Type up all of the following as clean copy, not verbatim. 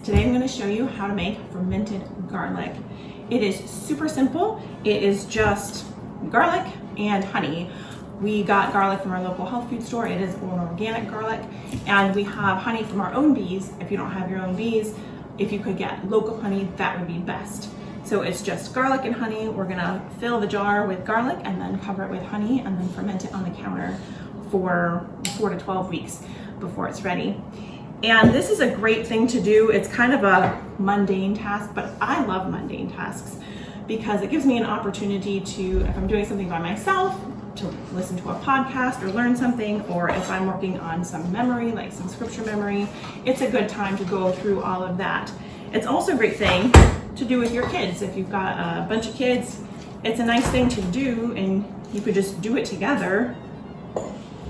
Today I'm going to show you how to make fermented garlic. It is super simple. It is just garlic and honey. We got garlic from our local health food store. It is an organic garlic, and we have honey from our own bees. If you don't have your own bees, if you could get local honey, that would be best. So it's just garlic and honey. We're gonna fill the jar with garlic and then cover it with honey and then ferment it on the counter for 4 to 12 weeks before it's ready. And this is a great thing to do. It's kind of a mundane task, but I love mundane tasks because it gives me an opportunity to, if I'm doing something by myself, to listen to a podcast or learn something, or if I'm working on some memory, like some scripture memory, it's a good time to go through all of that. It's also a great thing to do with your kids. If you've got a bunch of kids, it's a nice thing to do, and you could just do it together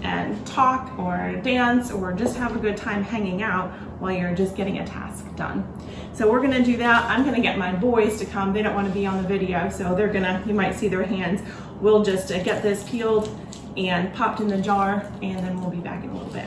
and talk or dance or just have a good time hanging out while you're just getting a task done. So we're gonna do that. I'm gonna get my boys to come. They don't wanna be on the video, so you might see their hands. We'll just get this peeled and popped in the jar, and then we'll be back in a little bit.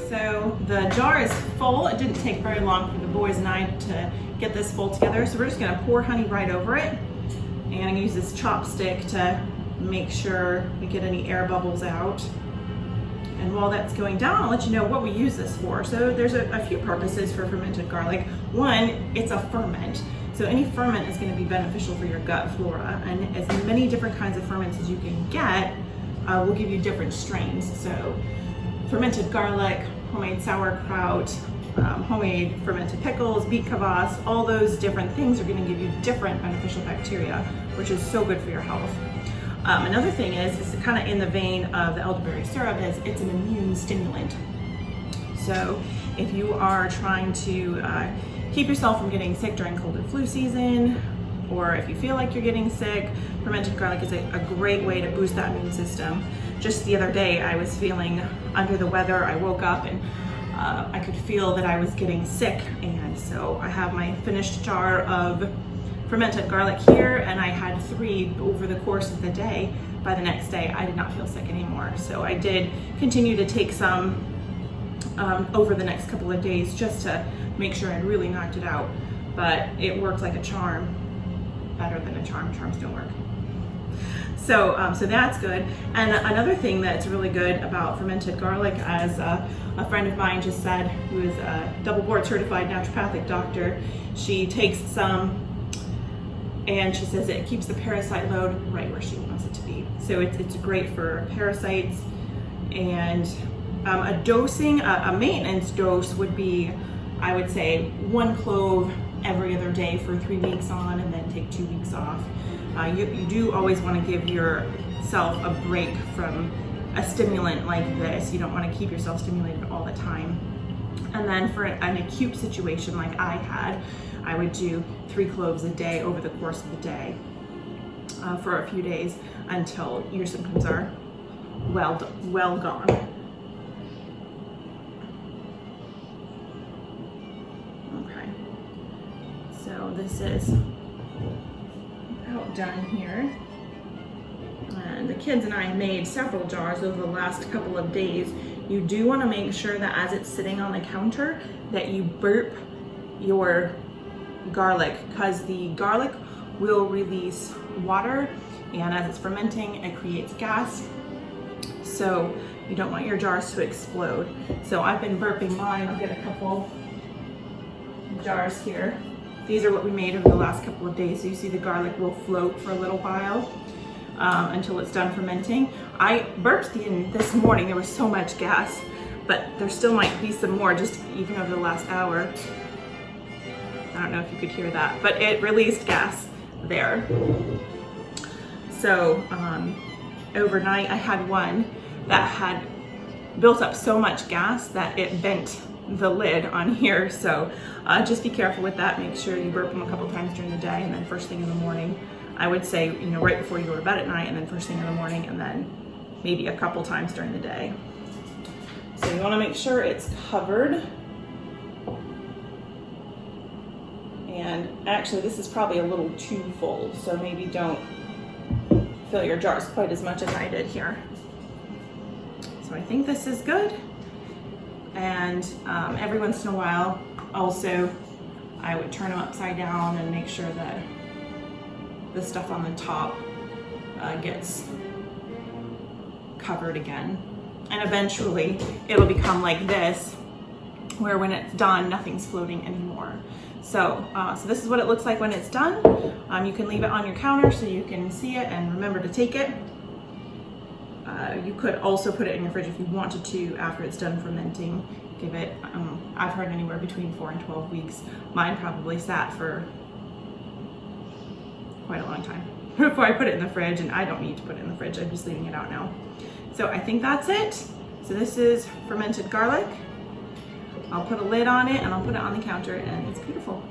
So the jar is full. It didn't take very long for the boys and I to get this full together. So we're just gonna pour honey right over it. And I'm gonna use this chopstick to make sure we get any air bubbles out. And while that's going down, I'll let you know what we use this for. So there's a few purposes for fermented garlic. One, it's a ferment. So any ferment is gonna be beneficial for your gut flora. And as many different kinds of ferments as you can get will give you different strains. So fermented garlic, homemade sauerkraut, homemade fermented pickles, beet kvass, all those different things are going to give you different beneficial bacteria, which is so good for your health. Another thing is kind of in the vein of the elderberry syrup, is it's an immune stimulant. So if you are trying to keep yourself from getting sick during cold and flu season, or if you feel like you're getting sick, fermented garlic is a great way to boost that immune system. Just the other day, I was feeling under the weather. I woke up and I could feel that I was getting sick. And so I have my finished jar of fermented garlic here, and I had 3 over the course of the day. By the next day, I did not feel sick anymore. So I did continue to take some over the next couple of days just to make sure I really knocked it out. But it worked like a charm. Better than a charm. Charms don't work. So that's good. And another thing that's really good about fermented garlic, as a friend of mine just said, who is a double board certified naturopathic doctor, she takes some and she says it keeps the parasite load right where she wants it to be. So it's great for parasites. And a maintenance dose would be, I would say, 1 clove every other day for 3 weeks on, and then take 2 weeks off. You do always want to give yourself a break from a stimulant like this. You don't want to keep yourself stimulated all the time. And then for an acute situation like I had, I would do 3 cloves a day over the course of the day for a few days until your symptoms are well gone. Okay. So this is about done here. And the kids and I made several jars over the last couple of days. You do want to make sure that as it's sitting on the counter that you burp your garlic, because the garlic will release water, and as it's fermenting it creates gas. So you don't want your jars to explode. So I've been burping mine. I'll get a couple jars here. These are what we made over the last couple of days. So you see the garlic will float for a little while until it's done fermenting. I burped this morning. There was so much gas, but there still might be some more just even over the last hour. I don't know if you could hear that, but it released gas there. So overnight I had one that had built up so much gas that it bent the lid on here. So just be careful with that. Make sure you burp them a couple times during the day, and then first thing in the morning. I would say, right before you go to bed at night, and then first thing in the morning, and then maybe a couple times during the day. So you want to make sure it's covered. And actually this is probably a little too full, so maybe don't fill your jars quite as much as I did here. So I think this is good. And every once in a while, also, I would turn them upside down and make sure that the stuff on the top gets covered again. And eventually it'll become like this, where when it's done, nothing's floating anymore. So, so this is what it looks like when it's done. You can leave it on your counter so you can see it and remember to take it. You could also put it in your fridge if you wanted to after it's done fermenting. Give it, I've heard anywhere between 4 and 12 weeks. Mine probably sat for quite a long time before I put it in the fridge, and I don't need to put it in the fridge. I'm just leaving it out now. So I think that's it. So this is fermented garlic. I'll put a lid on it and I'll put it on the counter, and it's beautiful.